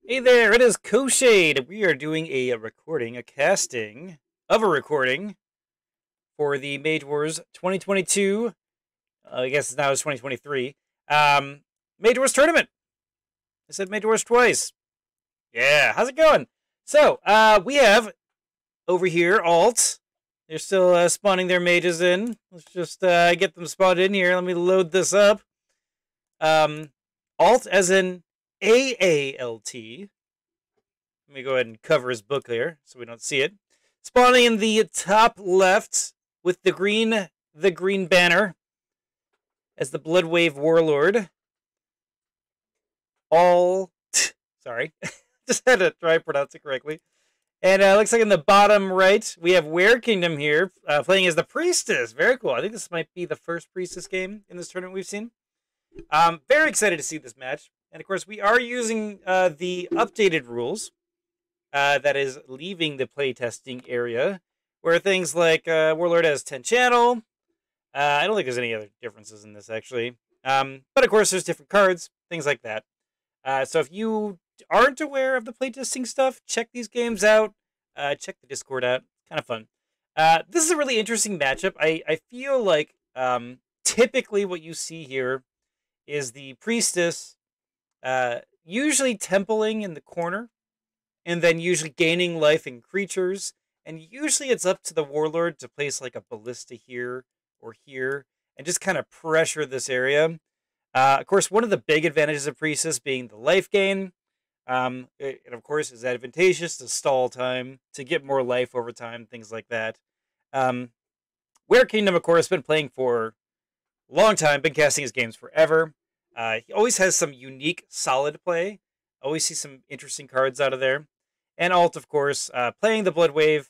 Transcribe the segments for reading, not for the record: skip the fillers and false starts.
Hey there, it is Koshade. We are doing a recording, a casting of a recording for the Mage Wars 2022. I guess now it's 2023. Mage Wars tournament. I said Mage Wars twice. Yeah, how's it going? So, we have over here Allt. They're still spawning their mages in. Let's just get them spawned in here. Let me load this up. Allt as in AALT. Let me go ahead and cover his book here so we don't see it. Spawning in the top left with the green banner as the Bloodwave Warlord. Sorry, just had to try to pronounce it correctly. And looks like in the bottom right we have Werekingdom here playing as the Priestess. Very cool. I think this might be the first Priestess game in this tournament we've seen. Very excited to see this match. And of course, we are using the updated rules. That is leaving the playtesting area, where things like Warlord has 10 channel. I don't think there's any other differences in this, actually. But of course, there's different cards, things like that. So if you aren't aware of the playtesting stuff, check these games out. Check the Discord out. Kind of fun. This is a really interesting matchup. I feel like typically what you see here is the Priestess usually templing in the corner, and then usually gaining life in creatures. And usually it's up to the Warlord to place like a ballista here or here and just kind of pressure this area. Of course, one of the big advantages of Priestess being the life gain. And of course, is advantageous to stall time, to get more life over time, things like that. Werekingdom, of course, been playing for a long time, been casting his games forever. He always has some unique, solid play. Always see some interesting cards out of there. And Allt, of course, playing the Bloodwave.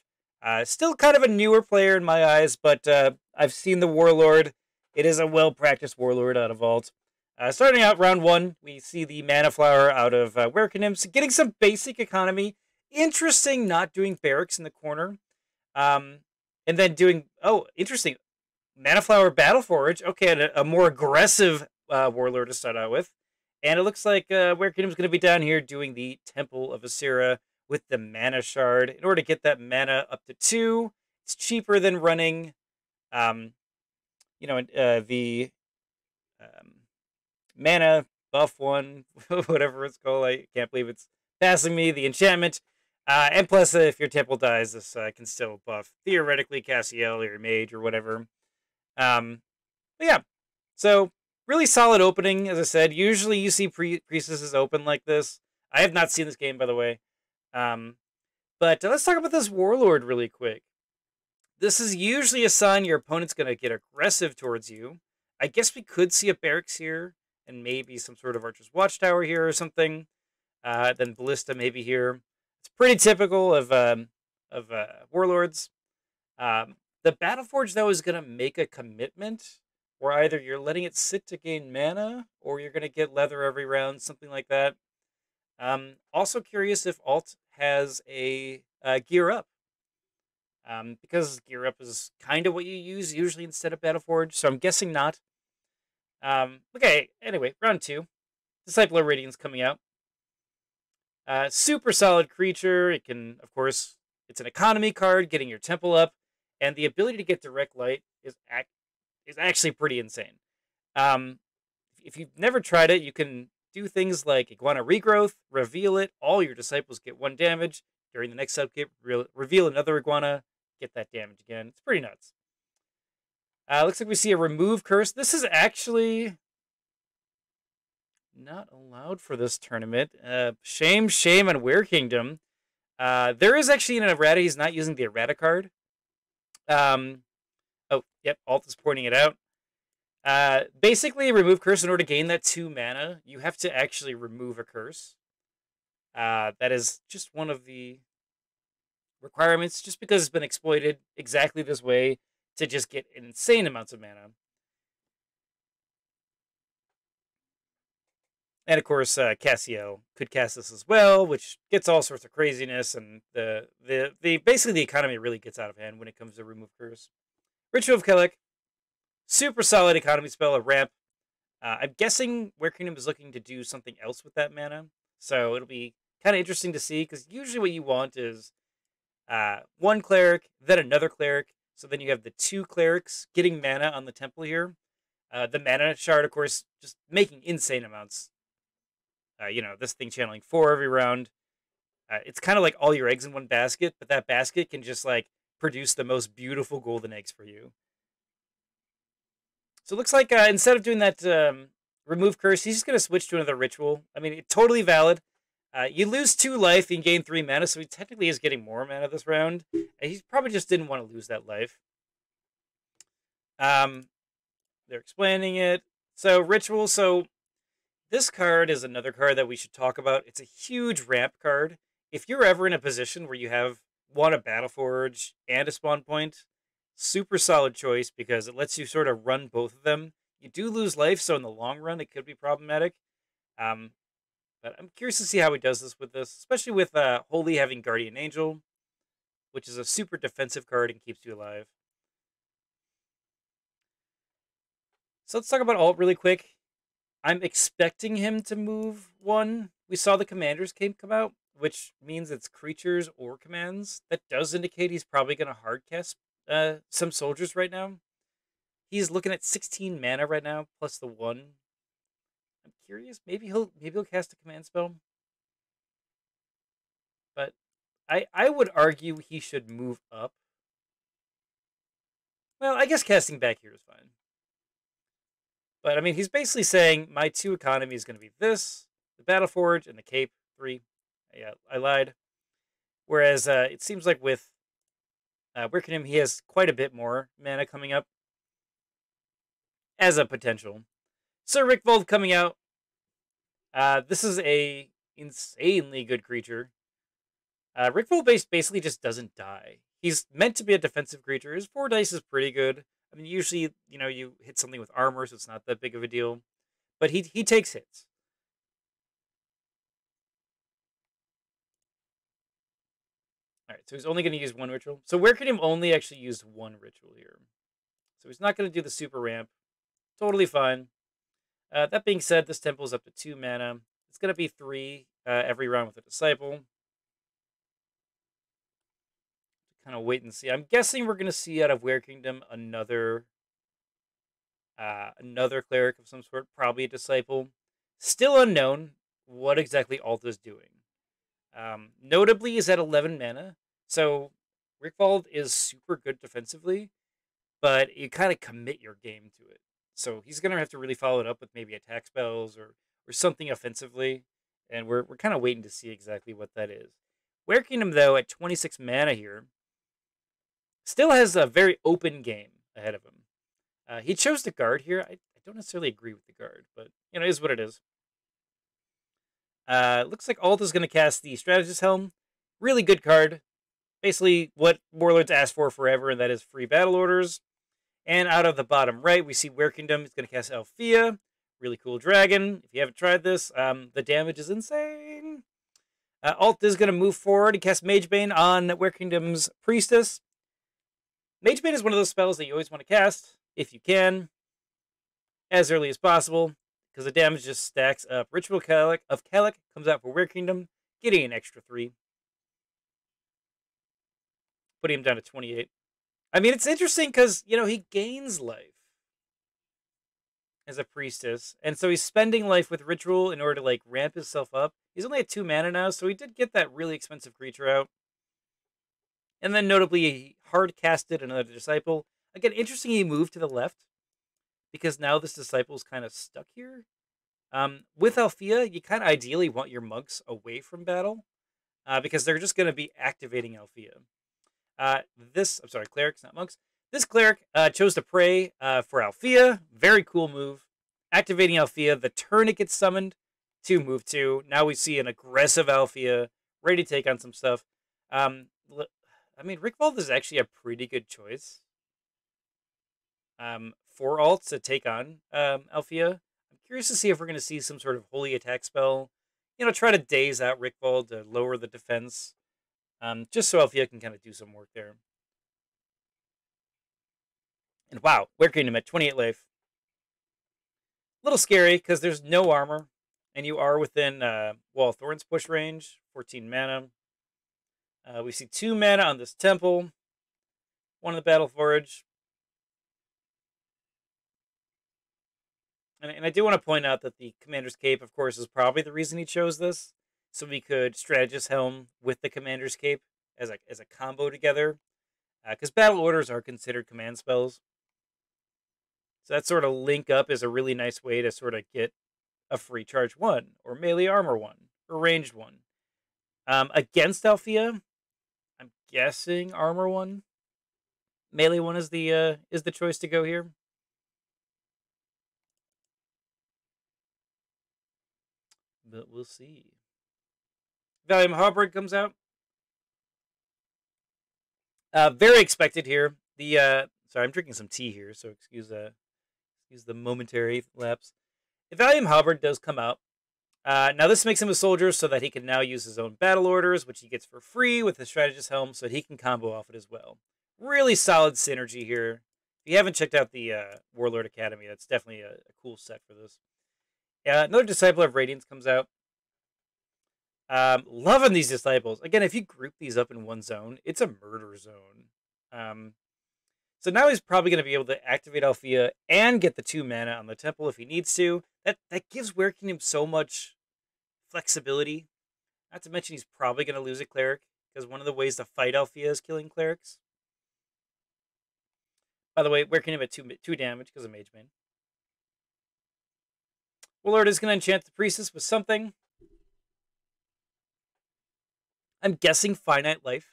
Still kind of a newer player in my eyes, but I've seen the Warlord. It is a well-practiced Warlord out of Allt. Starting out round one, we see the Mana Flower out of Werekingdom, so getting some basic economy. Interesting not doing barracks in the corner. And then doing, interesting, Mana Flower Battle Forge. Okay, a more aggressive Warlord to start out with. And it looks like Werekingdom's going to be down here doing the Temple of Asira with the Mana Shard. In order to get that mana up to 2, it's cheaper than running, the Mana Buff 1, whatever it's called. I can't believe it's passing me, the enchantment. And plus, if your temple dies, this can still buff, theoretically, Cassiel or your mage or whatever. But yeah, so really solid opening, as I said. Usually you see Priestesses open like this. I have not seen this game, by the way. But let's talk about this Warlord really quick. This is usually a sign your opponent's going to get aggressive towards you. I guess we could see a barracks here, and maybe some sort of Archer's Watchtower here or something. Then Ballista maybe here. It's pretty typical of Warlords. The Battle Forge, though, is going to make a commitment, where either you're letting it sit to gain mana, or you're going to get leather every round, something like that. Also curious if Allt has a Gear Up. Because Gear Up is kind of what you use usually instead of Battle Forge, so I'm guessing not. Okay, anyway, round 2. Disciple of Radiance coming out. Super solid creature. It can, of course, it's an economy card, getting your temple up, and the ability to get direct light is actually pretty insane. If you've never tried it, you can do things like Iguana Regrowth, reveal it, all your disciples get 1 damage. During the next upkeep, reveal another Iguana, get that damage again. It's pretty nuts. Looks like we see a remove curse. This is actually not allowed for this tournament. Shame on Werekingdom. There is actually an errata. He's not using the errata card. Oh, yep, Allt is pointing it out. Basically, remove curse. In order to gain that 2 mana, you have to actually remove a curse. That is just one of the requirements, just because it's been exploited exactly this way to just get insane amounts of mana. And of course, Cassiel could cast this as well, which gets all sorts of craziness, and basically the economy really gets out of hand when it comes to remove curse. Ritual of Kelek, super solid economy spell, a ramp. I'm guessing Werekingdom is looking to do something else with that mana, so it'll be Kind of interesting to see, because usually what you want is one cleric, then another cleric. So then you have the two clerics getting mana on the temple here. The mana shard, of course, just making insane amounts. This thing channeling 4 every round. It's kind of like all your eggs in one basket, but that basket can just like produce the most beautiful golden eggs for you. So it looks like instead of doing that remove curse, he's just going to switch to another ritual. I mean, it's totally valid. You lose 2 life, you gain 3 mana, so he technically is getting more mana this round. He probably just didn't want to lose that life. They're explaining it. So, ritual. So, this card is another card that we should talk about. It's a huge ramp card. If you're ever in a position where you have a Battleforge and a spawn point, super solid choice because it lets you sort of run both of them. You do lose life, so in the long run, it could be problematic. But I'm curious to see how he does this with this, especially with Holy having Guardian Angel, which is a super defensive card and keeps you alive. So let's talk about Alt really quick. I'm expecting him to move 1. We saw the Commander's Cape come out, which means it's creatures or commands. That does indicate he's probably going to hardcast some soldiers right now. He's looking at 16 mana right now, plus the 1. I'm curious. Maybe he'll cast a command spell. But I would argue he should move up. Well, I guess casting back here is fine. But I mean, he's basically saying my 2 economy is going to be this, the Battleforge, and the Cape 3. Yeah, I lied. Whereas it seems like with Werekingdom, he has quite a bit more mana coming up as a potential. Sir Rickvold coming out. This is a insanely good creature. Rickvold basically just doesn't die. He's meant to be a defensive creature. His 4 dice is pretty good. I mean, usually, you hit something with armor, so it's not that big of a deal. But he takes hits. Alright, so he's only going to use 1 ritual. So Werekingdom only actually used 1 ritual here. So he's not going to do the super ramp. Totally fine. That being said, this temple is up to 2 mana. It's going to be 3 every round with a Disciple. Kind of wait and see. I'm guessing we're going to see out of Werekingdom another cleric of some sort, probably a Disciple. Still unknown what exactly Allt is doing. Notably, he's at 11 mana, so Rickvold is super good defensively, but you kind of commit your game to it. So he's going to have to really follow it up with maybe attack spells or something offensively, and we're kind of waiting to see exactly what that is. Werekingdom, though, at 26 mana here, still has a very open game ahead of him. He chose the guard here. I don't necessarily agree with the guard, but it is what it is. Looks like Allt is going to cast the Strategist Helm. Really good card. Basically what Warlords asked for forever, and that is free battle orders. And out of the bottom right, we see Werekingdom. He's going to cast Althea. Really cool dragon. If you haven't tried this, the damage is insane. Allt is going to move forward and cast Magebane on Werekingdom's Priestess. Magebane is one of those spells that you always want to cast, if you can, as early as possible, because the damage just stacks up. Ritual of Kalik comes out for Werekingdom, getting an extra 3. Putting him down to 28. I mean, it's interesting because, he gains life as a Priestess, and so he's spending life with Ritual in order to, ramp himself up. He's only at 2 mana now, so he did get that really expensive creature out. And then, notably, he hard-casted another Disciple. Again, interesting he moved to the left, because now this Disciple's kind of stuck here. With Althea, you kind of ideally want your monks away from battle, because they're just going to be activating Althea. Clerics, not monks. This cleric chose to pray for Althea. Very cool move. Activating Althea the turn it gets summoned to move 2. Now we see an aggressive Althea ready to take on some stuff. Rickvold is actually a pretty good choice for Allt to take on Althea. I'm curious to see if we're going to see some sort of holy attack spell. Try to daze out Rickvold to lower the defense. Just so Althea can kind of do some work there. And wow, Werekingdom at 28 life. A little scary because there's no armor. And you are within Wall of Thorns push range, 14 mana. We see 2 mana on this temple, 1 in the Battle Forge. And I do want to point out that the Commander's Cape, of course, is probably the reason he chose this. So we could Strategist Helm with the Commander's Cape as a combo together. Because Battle Orders are considered command spells. So that sort of link up is a really nice way to sort of get a free charge 1, or melee armor 1, or ranged 1. Against Althea, I'm guessing armor 1. Melee 1 is the choice to go here. But we'll see. Valium Halberd comes out. Very expected here. The sorry, I'm drinking some tea here, so excuse the momentary lapse. The Valium Halberd does come out. Now this makes him a soldier so that he can now use his own battle orders, which he gets for free with the Strategist Helm, so he can combo off it as well. Really solid synergy here. If you haven't checked out the Warlord Academy, that's definitely a cool set for this. Another Disciple of Radiance comes out. Loving these Disciples. Again, if you group these up in one zone, it's a murder zone. So now he's probably going to be able to activate Althea and get the 2 mana on the temple if he needs to. That gives Werekingdom so much flexibility. Not to mention he's probably going to lose a cleric, because one of the ways to fight Althea is killing clerics. By the way, Werekingdom at 2 damage because of Mage Bane. Warlord is going to enchant the Priestess with something. I'm guessing Finite Life.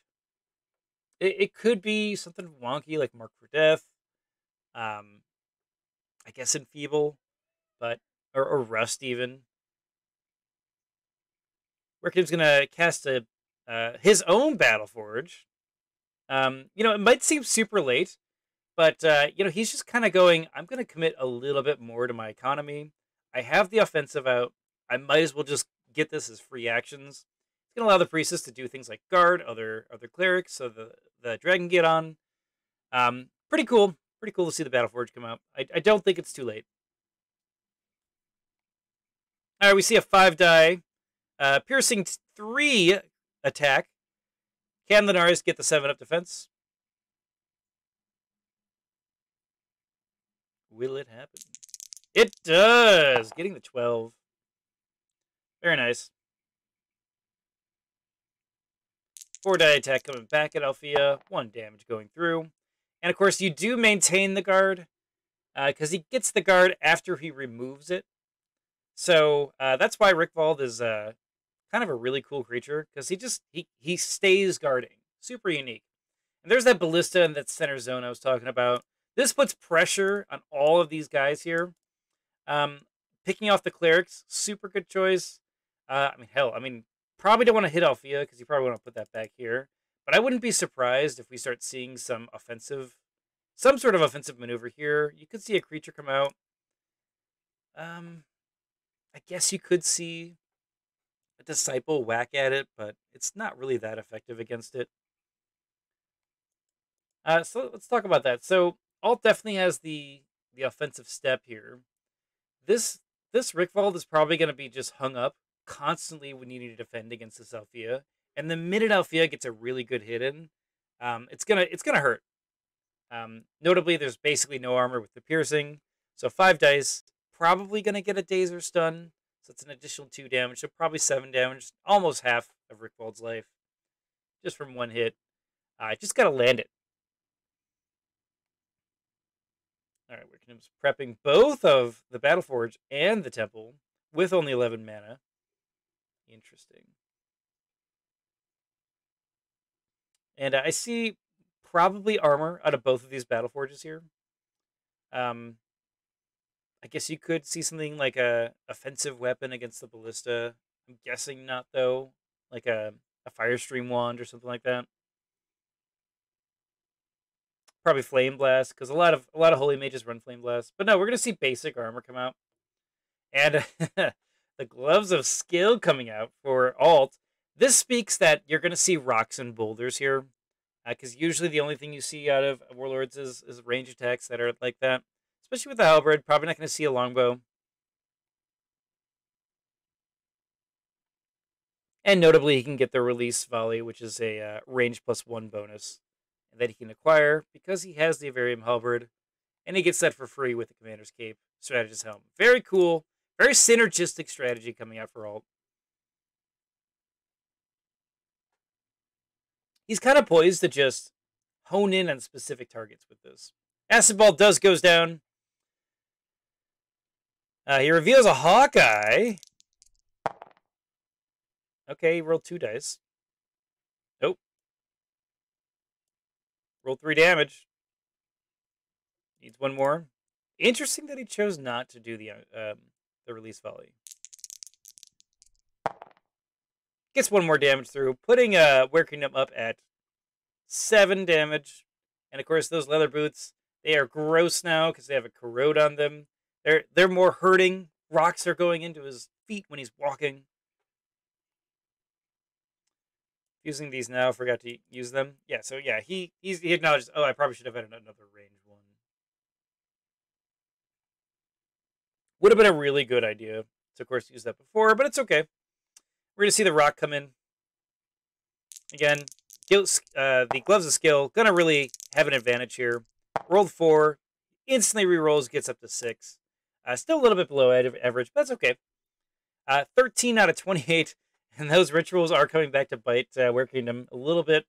It could be something wonky like Mark for Death. I guess Enfeeble, but or Rust even. Werekingdom's gonna cast his own Battle Forge. It might seem super late, but he's just kind of going, I'm gonna commit a little bit more to my economy. I have the offensive out. I might as well just get this as free actions. It's going to allow the Priestess to do things like guard other clerics, so the dragon get on. Pretty cool. Pretty cool to see the Battle Forge come out. I don't think it's too late. All right, we see a 5-die piercing 3 attack. Can Linares get the 7-up defense? Will it happen? It does! Getting the 12. Very nice. 4-die attack coming back at Althea. 1 damage going through. And of course, you do maintain the guard, because he gets the guard after he removes it. So that's why Rickvald is kind of a really cool creature, because he stays guarding. Super unique. And there's that ballista in that center zone I was talking about. This puts pressure on all of these guys here. Picking off the clerics, super good choice. Probably don't want to hit Althea, because you probably want to put that back here. But I wouldn't be surprised if we start seeing some sort of offensive maneuver here. You could see a creature come out. I guess you could see a Disciple whack at it, but it's not really that effective against it. So let's talk about that. So Allt definitely has the offensive step here. This Rickvald is probably going to be just hung up constantly when you need to defend against this Althea. And the minute Althea gets a really good hit in, it's gonna hurt. Notably, there's basically no armor with the piercing, so 5 dice, probably gonna get a daze or stun. So it's an additional 2 damage, so probably 7 damage, almost half of Rickvald's life, just from 1 hit. Just gotta land it. All right, we're prepping both of the Battle Forge and the Temple with only 11 mana. Interesting. And I see probably armor out of both of these Battle Forges here. I guess you could see something like a offensive weapon against the ballista. I'm guessing not, though. Like a Firestream wand or something like that. Probably Flame Blast, because a lot of Holy Mages run Flame Blast. But no, we're gonna see basic armor come out. And the Gloves of Skill coming out for Allt. This speaks that you're going to see rocks and boulders here, because usually the only thing you see out of Warlords is range attacks that are like that. Especially with the Halberd, probably not going to see a longbow. And notably, he can get the release volley, which is a range +1 bonus that he can acquire because he has the Avarium Halberd, and he gets that for free with the Commander's Cape, Strategist Helm. Very cool, very synergistic strategy coming out for Allt. He's kind of poised to just hone in on specific targets with this. Acid Ball goes down. He reveals a Hawkeye. Okay, he rolled 2 dice. Nope. Rolled 3 damage. Needs 1 more. Interesting that he chose not to do the release volley. Gets 1 more damage through, putting Werekingdom up at 7 damage. And of course, those leather boots, they are gross now because they have a corrode on them. They're more hurting. Rocks are going into his feet when he's walking. Using these now, forgot to use them. Yeah, so yeah, he acknowledges, oh, I probably should have had another range one. Would have been a really good idea to, of course, use that before, but it's okay. We're going to see the rock come in. Again, the Gloves of Skill, going to really have an advantage here. Rolled 4, instantly rerolls, gets up to 6. Still a little bit below average, but that's okay. 13 out of 28, and those rituals are coming back to bite Werekingdom a little bit.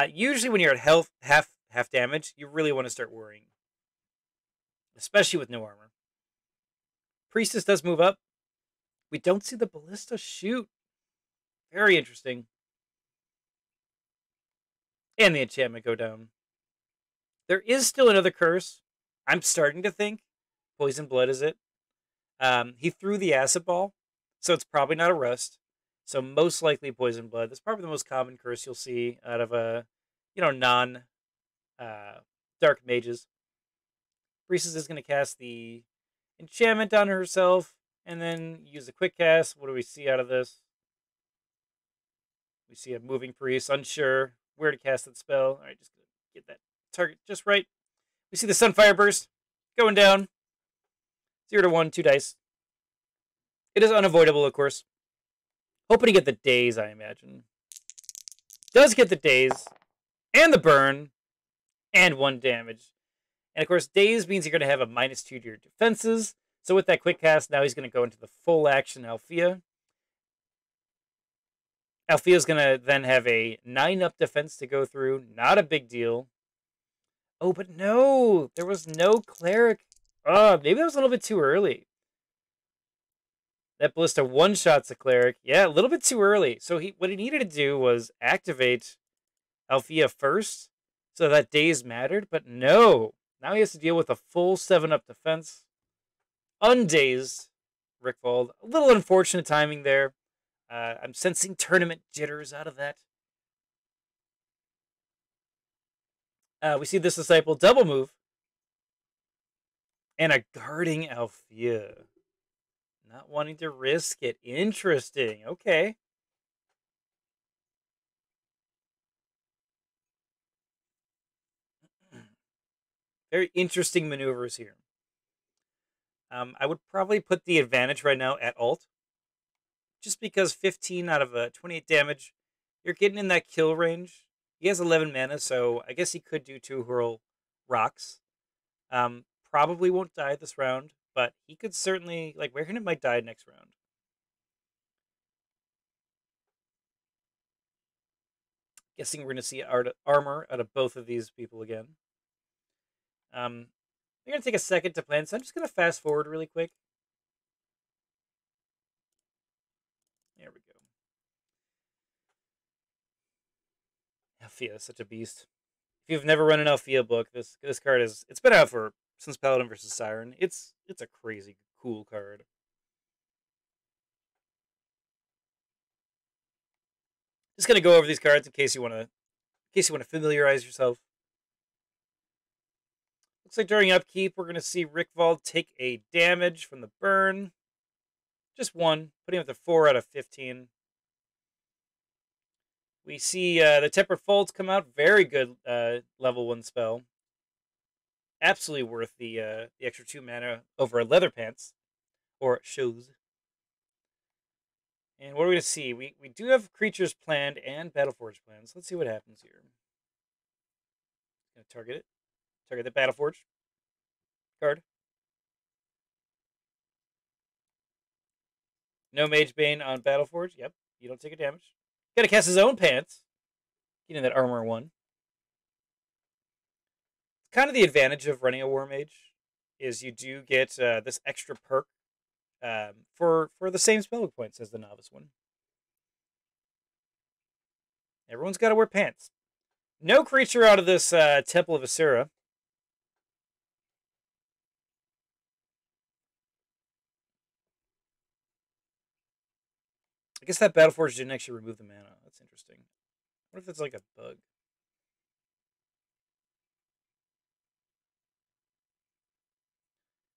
Usually when you're at health, half damage, you really want to start worrying. Especially with no armor. Priestess does move up. We don't see the Ballista shoot. Very interesting. And the enchantment go down. There is still another curse. I'm starting to think Poison Blood is it. He threw the Acid Ball, so it's probably not a Rust. So most likely Poison Blood. That's probably the most common curse you'll see out of non dark mages. Priestess is going to cast the enchantment on herself and then use a quick cast. What do we see out of this? We see a moving priest, unsure where to cast that spell. All right, just gonna get that target just right. We see the Sunfire Burst going down. 0 to 1, 2 dice. It is unavoidable, of course. Hoping to get the daze, I imagine. Does get the daze, and the burn, and 1 damage. And of course, daze means you're going to have a -2 to your defenses. So with that quick cast, now he's going to go into the full action Althea. Althea's going to then have a 9-up defense to go through. Not a big deal. Oh, but no! There was no cleric. Oh, maybe that was a little bit too early. That Ballista one-shots a cleric. Yeah, a little bit too early. So what he needed to do was activate Althea first, so that daze mattered. But no! Now he has to deal with a full 7-up defense. Undazed Rickfold. A little unfortunate timing there. I'm sensing tournament jitters out of that. We see this Disciple double move. And a guarding Althea. Not wanting to risk it. Interesting. Okay. Very interesting maneuvers here. I would probably put the advantage right now at Allt. Just because 15 out of 28 damage, you're getting in that kill range. He has 11 mana, so I guess he could do 2 hurl rocks. Probably won't die this round, but he could certainly, like, Werekingdom might die next round. Guessing we're going to see armor out of both of these people again. They're going to take a second to plan, so I'm just going to fast forward really quick. There we go. Althea is such a beast. If you've never run an Althea book, this card it's been out since Paladin versus Siren. It's a crazy cool card. Just gonna go over these cards in case you want to familiarize yourself. Looks like during upkeep, we're going to see Rickfold take a damage from the burn. Just 1, putting him at the 4 out of 15. We see the Tempered Folds come out. Very good level 1 spell. Absolutely worth the extra 2 mana over Leather Pants. Or Shoes. And what are we going to see? We do have creatures planned and Battleforge planned. So let's see what happens here. Going to target it. Target the Battleforge card. No Mage Bane on Battleforge. Yep, you don't take a damage. Got to cast his own pants. Getting that armor 1. Kind of the advantage of running a War Mage is you do get this extra perk for the same spellbook points as the novice one. Everyone's got to wear pants. No creature out of this Temple of Asura. I guess that Battleforge didn't actually remove the mana. That's interesting. What if it's like a bug?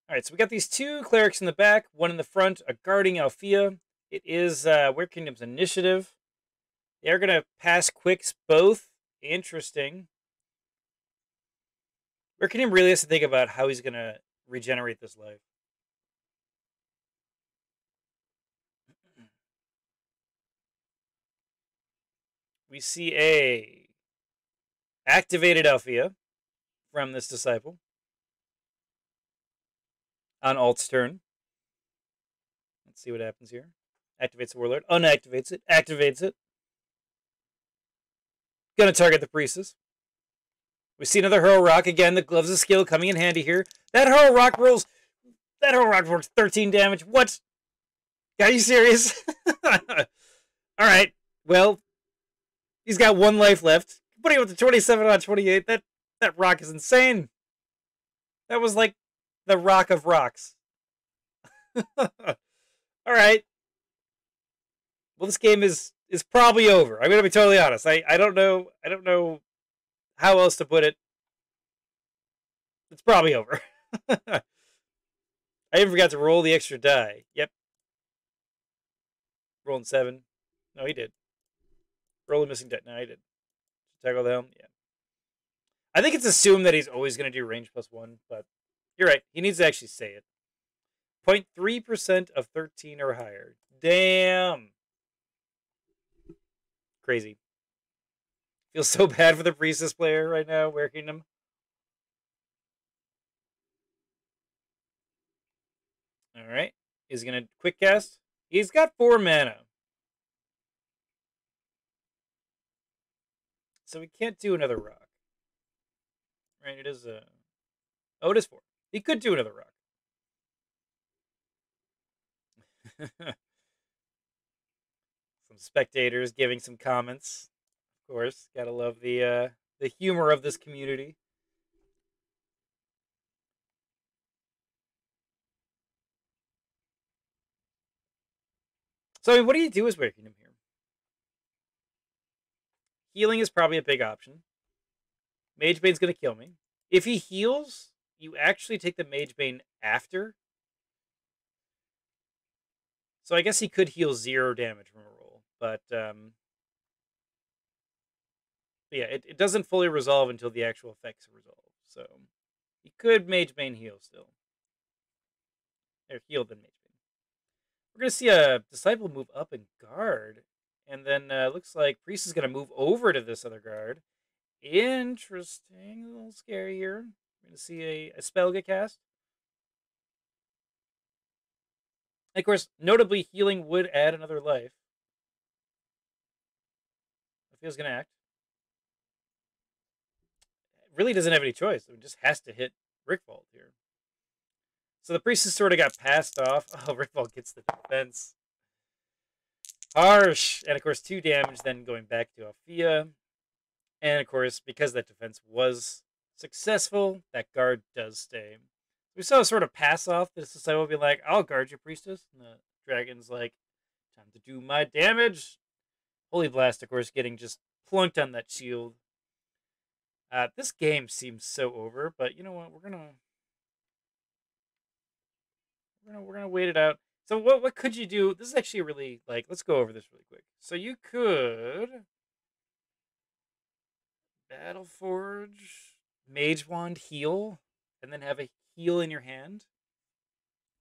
All right, so we got these 2 clerics in the back, 1 in the front, a guarding Althea. It is Werekingdom's initiative. They're going to pass quicks both. Interesting. Werekingdom really has to think about how he's going to regenerate this life. We see a activated Althea from this disciple on Alt's turn. Let's see what happens here. Activates the Warlord. Unactivates it. Activates it. Gonna target the Priestess. We see another Hurl Rock. Again, the Gloves of Skill coming in handy here. That Hurl Rock rolls... That Hurl Rock works 13 damage. What? Are you serious? Alright. Well, he's got 1 life left. Putting him up to 27 on 28. That rock is insane. That was like the rock of rocks. Alright. Well, this game is probably over. I'm gonna be totally honest. I don't know how else to put it. It's probably over. I even forgot to roll the extra die. Yep. Rolling 7. No, he did. Roll a missing die. No, he did. Tackle the helm. Yeah. I think it's assumed that he's always going to do range +1, but you're right. He needs to actually say it. 0.3% of 13 or higher. Damn. Crazy. Feel so bad for the Priestess player right now, Werekingdom. Alright. He's going to quick cast. He's got 4 mana. So we can't do another rock. Right, it is a... Oh, it is 4. He could do another rock. Some spectators giving some comments. Of course, gotta love the humor of this community. So, I mean, what do you do as Werekingdom here? Healing is probably a big option. Mage Bane's gonna kill me. If he heals, you actually take the Mage Bane after. So I guess he could heal 0 damage from a roll, but yeah, it doesn't fully resolve until the actual effects resolve. So he could Mage Bane heal still. Or heal then Mage Bane. We're going to see a Disciple move up and guard. And then looks like Priest is going to move over to this other guard. Interesting. A little scary here. We're going to see a spell get cast. And of course, notably, healing would add another life. If he was going to act. Really doesn't have any choice. It just has to hit Rickvault here. So the Priestess sort of got passed off. Oh, Rickvault gets the defense. Harsh. And of course, 2 damage then going back to Althea. And of course, because that defense was successful, that guard does stay. We saw a sort of pass off. The Disciple will be like, I'll guard you, Priestess. And the dragon's like, time to do my damage. Holy Blast, of course, getting just plunked on that shield. This game seems so over, but you know what? We're gonna wait it out. So what could you do? This is actually really like, let's go over this really quick. So you could Battleforge, Mage Wand, heal, and then have a heal in your hand,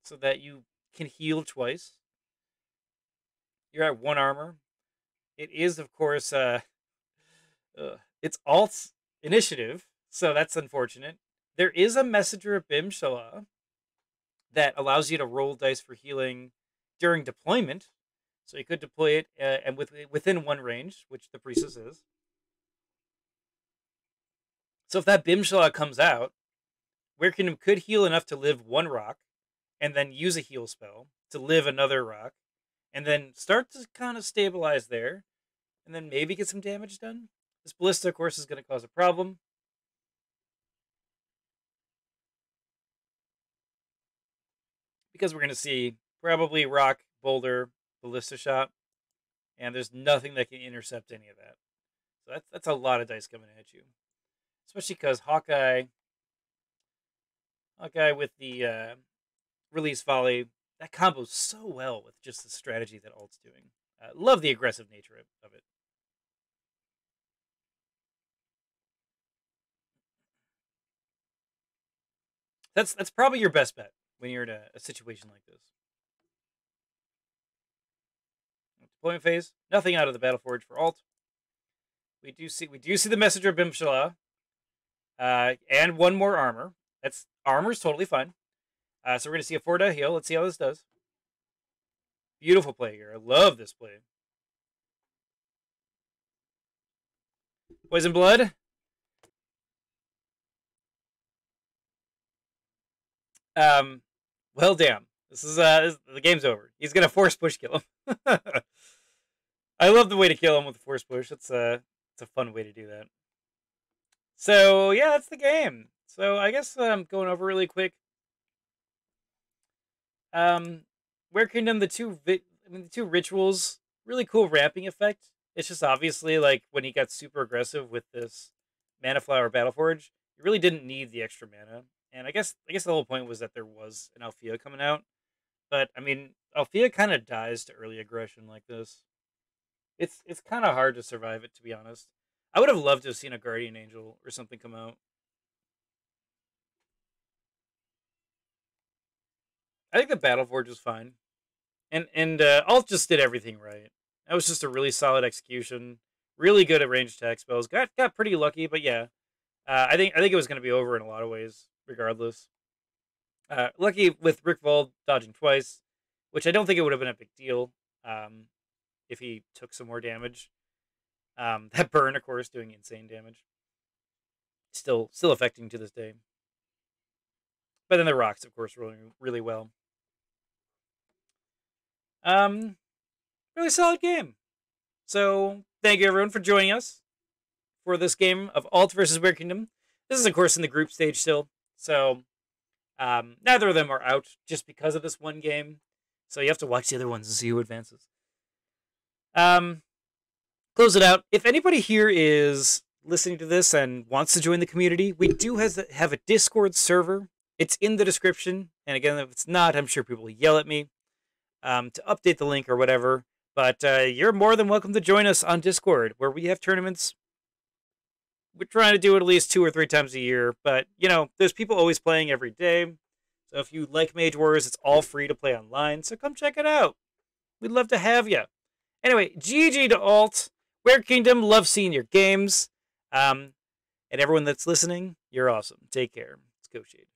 so that you can heal twice. You're at 1 armor. It is, of course, it's Alt's initiative, so that's unfortunate. There is a Messenger of Bimshala that allows you to roll dice for healing during deployment. So you could deploy it and within 1 range, which the Priestess is. So if that Bimshala comes out, Werekingdom could heal enough to live 1 rock, and then use a heal spell to live another rock, and then start to kind of stabilize there, and then maybe get some damage done. This Ballista, of course, is going to cause a problem. Because we're going to see probably rock, boulder, Ballista shot, and there's nothing that can intercept any of that. So that's a lot of dice coming at you. Especially because Hawkeye with the release volley, that combos so well with just the strategy that Alt's doing. Love the aggressive nature of it. That's probably your best bet when you're in a situation like this. Deployment phase, nothing out of the Battleforge for Alt. We do see the Messenger of Bimshala, and 1 more armor. Armor's totally fine. So we're gonna see a 4-die heal. Let's see how this does. Beautiful play here. I love this play. Poison Blood. Well, damn. This is the game's over. He's gonna force push kill him. I love the way to kill him with a force push. It's a fun way to do that. So yeah, that's the game. So I guess I'm going over really quick. Werekingdom, the 2 rituals, really cool ramping effect. It's just obviously like when he got super aggressive with this Mana Flower Battleforge, he really didn't need the extra mana. And I guess the whole point was that there was an Althea coming out. But I mean, Althea kind of dies to early aggression like this. It's kind of hard to survive it, to be honest. I would have loved to have seen a Guardian Angel or something come out. I think the Battleforge was fine. And Alt just did everything right. That was just a really solid execution. Really good at ranged attack spells. Got pretty lucky, but yeah. I think it was going to be over in a lot of ways, regardless. Lucky with Rick Vold dodging twice, which I don't think it would have been a big deal if he took some more damage. That burn, of course, doing insane damage. Still affecting to this day. But then the rocks, of course, rolling really well. Really solid game. So thank you everyone for joining us for this game of Alt versus Werekingdom. This is, of course, in the group stage still. So neither of them are out just because of this one game. So you have to watch the other ones and see who advances. Close it out. If anybody here is listening to this and wants to join the community, we do have a Discord server. It's in the description. And again, if it's not, I'm sure people will yell at me to update the link or whatever. But you're more than welcome to join us on Discord, where we have tournaments. We're trying to do it at least 2 or 3 times a year. But, you know, there's people always playing every day. So if you like Mage Wars, it's all free to play online. So come check it out. We'd love to have you. Anyway, GG to Alt. Werekingdom, love seeing your games. And everyone that's listening, you're awesome. Take care. Let's go, Shade.